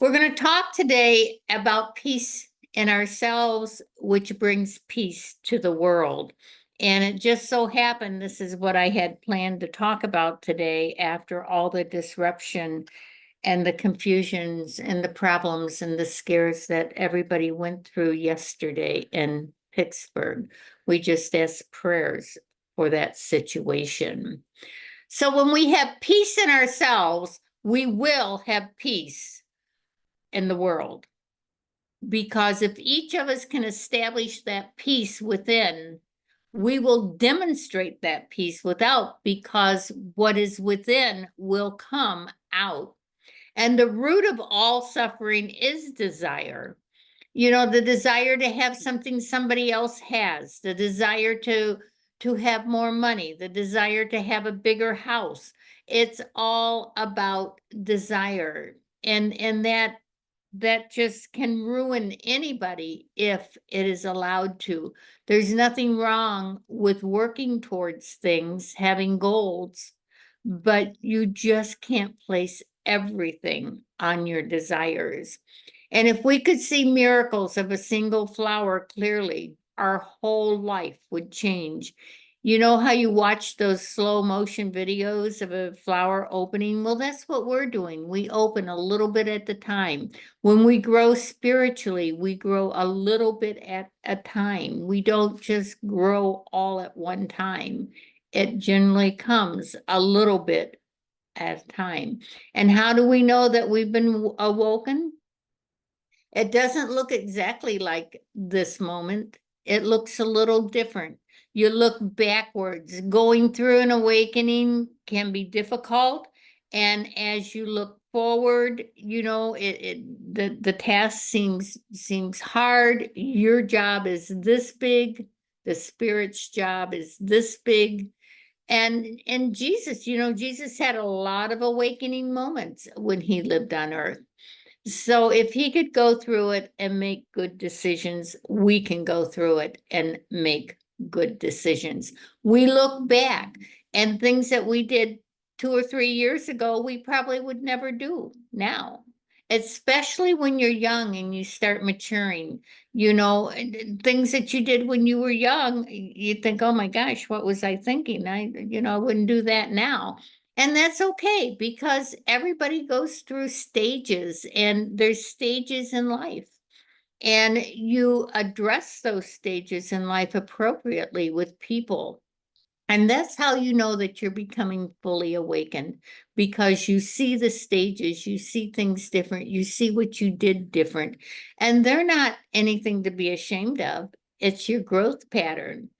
We're going to talk today about peace in ourselves, which brings peace to the world. And it just so happened this is what I had planned to talk about today after all the disruption and the confusions and the problems and the scares that everybody went through yesterday in Pittsburgh. We just asked prayers for that situation. So when we have peace in ourselves, we will have peace in the world. Because if each of us can establish that peace within, we will demonstrate that peace without, because what is within will come out. And the root of all suffering is desire. You know, the desire to have something somebody else has, the desire to have more money, the desire to have a bigger house. It's all about desire. And that just can ruin anybody if it is allowed to. There's nothing wrong with working towards things, having goals, but you just can't place everything on your desires. And if we could see miracles of a single flower clearly, our whole life would change. You know how you watch those slow motion videos of a flower opening? Well, that's what we're doing. We open a little bit at the time. When we grow spiritually, we grow a little bit at a time. We don't just grow all at one time. It generally comes a little bit at a time. And how do we know that we've been awoken? It doesn't look exactly like this moment. It looks a little different. You look backwards. Going through an awakening can be difficult. And as you look forward, you know, the task seems hard. Your job is this big. The spirit's job is this big. And Jesus, you know, Jesus had a lot of awakening moments when he lived on earth. So if he could go through it and make good decisions, we can go through it and make good decisions. We look back and things that we did 2 or 3 years ago, we probably would never do now. Especially when you're young and you start maturing, you know, things that you did when you were young, you think, oh my gosh, what was I thinking? I wouldn't do that now. And that's okay, because everybody goes through stages and there's stages in life. And you address those stages in life appropriately with people. And that's how you know that you're becoming fully awakened, because you see the stages, you see things different, you see what you did different. And they're not anything to be ashamed of. It's your growth pattern.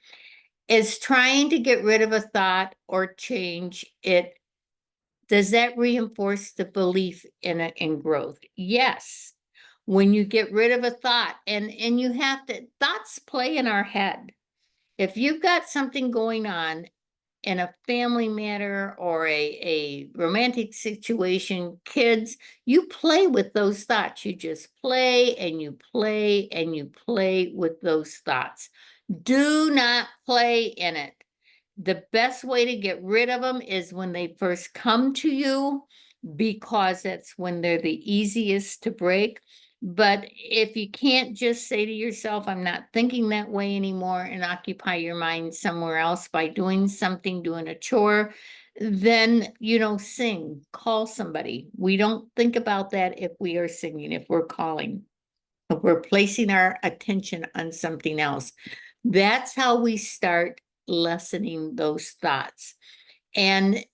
Is trying to get rid of a thought or change it, does that reinforce the belief in growth? Yes. When you get rid of a thought, and you have to, thoughts play in our head. If you've got something going on in a family matter or a romantic situation, kids, you play with those thoughts. You just play and you play and you play with those thoughts. Do not play in it. The best way to get rid of them is when they first come to you, because that's when they're the easiest to break. But if you can't just say to yourself, I'm not thinking that way anymore, and occupy your mind somewhere else by doing something, doing a chore, then, sing, call somebody. We don't think about that if we are singing, if we're calling, if we're placing our attention on something else. That's how we start lessening those thoughts. And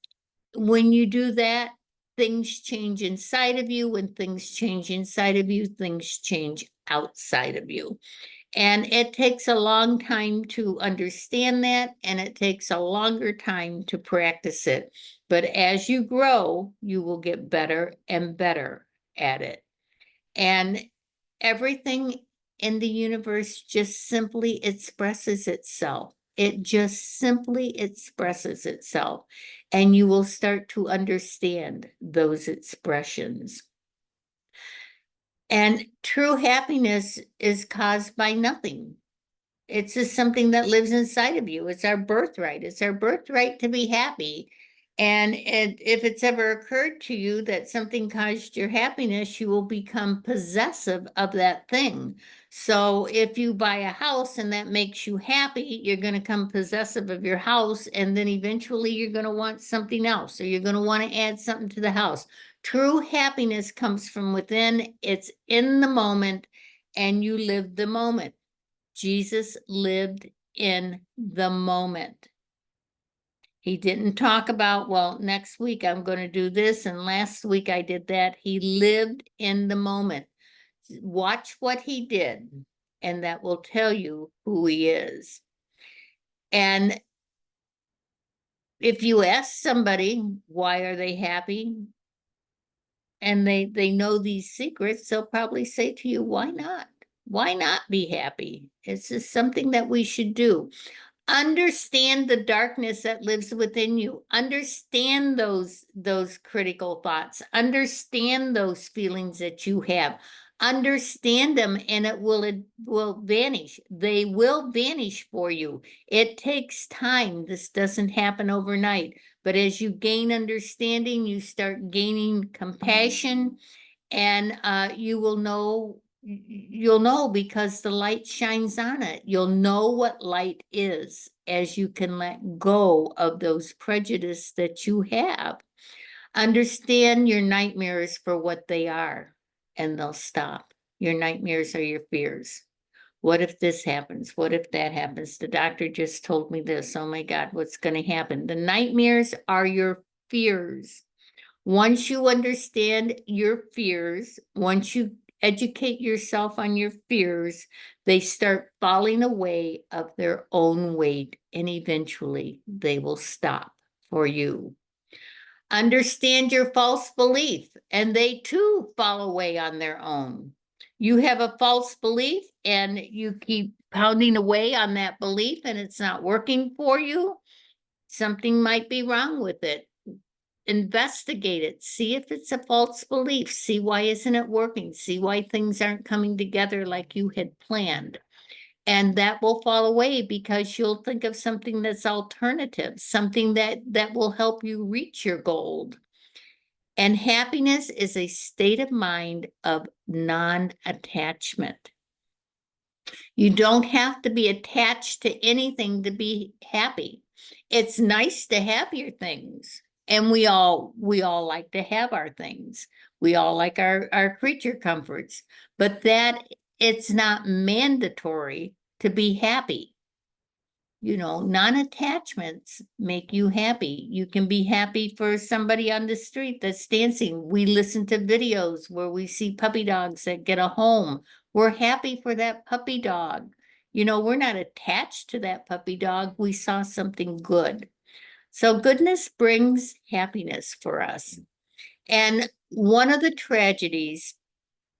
when you do that, things change inside of you. When things change inside of you, things change outside of you. And it takes a long time to understand that, and it takes a longer time to practice it. But as you grow, you will get better and better at it. And everything in the universe just simply expresses itself. It just simply expresses itself, and you will start to understand those expressions. And true happiness is caused by nothing. It's just something that lives inside of you. It's our birthright. It's our birthright to be happy. And if it's ever occurred to you that something caused your happiness, you will become possessive of that thing. So if you buy a house and that makes you happy, you're going to become possessive of your house. And then eventually you're going to want something else, or you're going to want to add something to the house. True happiness comes from within, it's in the moment, and you live the moment. Jesus lived in the moment. He didn't talk about, well, next week I'm going to do this, and last week I did that. He lived in the moment. Watch what he did, and that will tell you who he is. And if you ask somebody, why are they happy? And they know these secrets, they'll probably say to you, why not? Why not be happy? It's just something that we should do. Understand the darkness that lives within you. Understand those critical thoughts. Understand those feelings that you have. Understand them, and it will vanish. They will vanish for you. It takes time. This doesn't happen overnight. But as you gain understanding, you start gaining compassion, and you will know, you'll know because the light shines on it. You'll know what light is as you can let go of those prejudice that you have. Understand your nightmares for what they are, and they'll stop. Your nightmares are your fears. What if this happens? What if that happens? The doctor just told me this. Oh my God, what's going to happen? The nightmares are your fears. Once you understand your fears, once you educate yourself on your fears, they start falling away of their own weight, and eventually they will stop for you. Understand your false belief, and they too fall away on their own. You have a false belief and you keep pounding away on that belief and it's not working for you. Something might be wrong with it. Investigate it, see if it's a false belief, see why isn't it working, see why things aren't coming together like you had planned. And that will fall away because you'll think of something that's alternative, something that will help you reach your goal. And happiness is a state of mind of non-attachment. You don't have to be attached to anything to be happy. It's nice to have your things. And we all like to have our things. We all like our creature comforts, but that it's not mandatory to be happy. You know, non-attachments make you happy. You can be happy for somebody on the street that's dancing. We listen to videos where we see puppy dogs that get a home. We're happy for that puppy dog. You know, we're not attached to that puppy dog. We saw something good. So goodness brings happiness for us. And one of the tragedies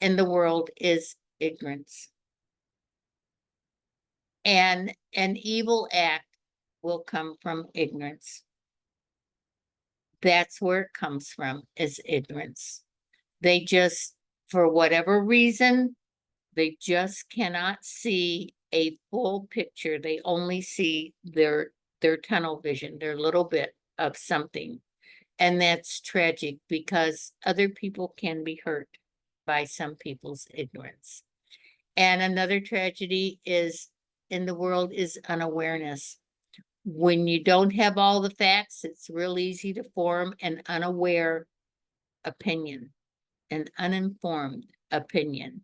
in the world is ignorance. And an evil act will come from ignorance. That's where it comes from, is ignorance. They just, for whatever reason, they just cannot see a full picture. They only see their tunnel vision, their little bit of something. And that's tragic because other people can be hurt by some people's ignorance. And another tragedy is in the world is unawareness. When you don't have all the facts, it's real easy to form an unaware opinion, an uninformed opinion.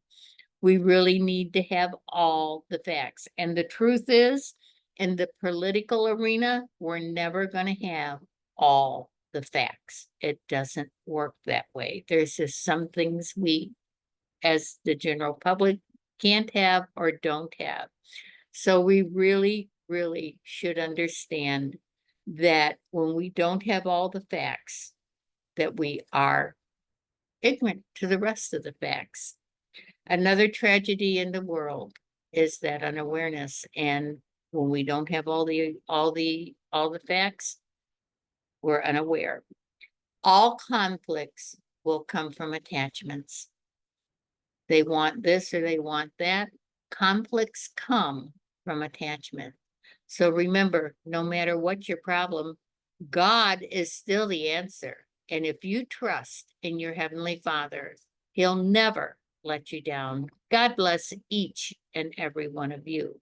We really need to have all the facts. And the truth is, in the political arena, we're never going to have all the facts. It doesn't work that way. There's just some things we, as the general public, can't have or don't have. So we really, really should understand that when we don't have all the facts, that we are ignorant to the rest of the facts. Another tragedy in the world is that unawareness. And when we don't have all the facts, we're unaware. All conflicts will come from attachments. They want this or they want that. Conflicts come from attachment. So remember, no matter what your problem, God is still the answer. And if you trust in your Heavenly Father, He'll never let you down. God bless each and every one of you.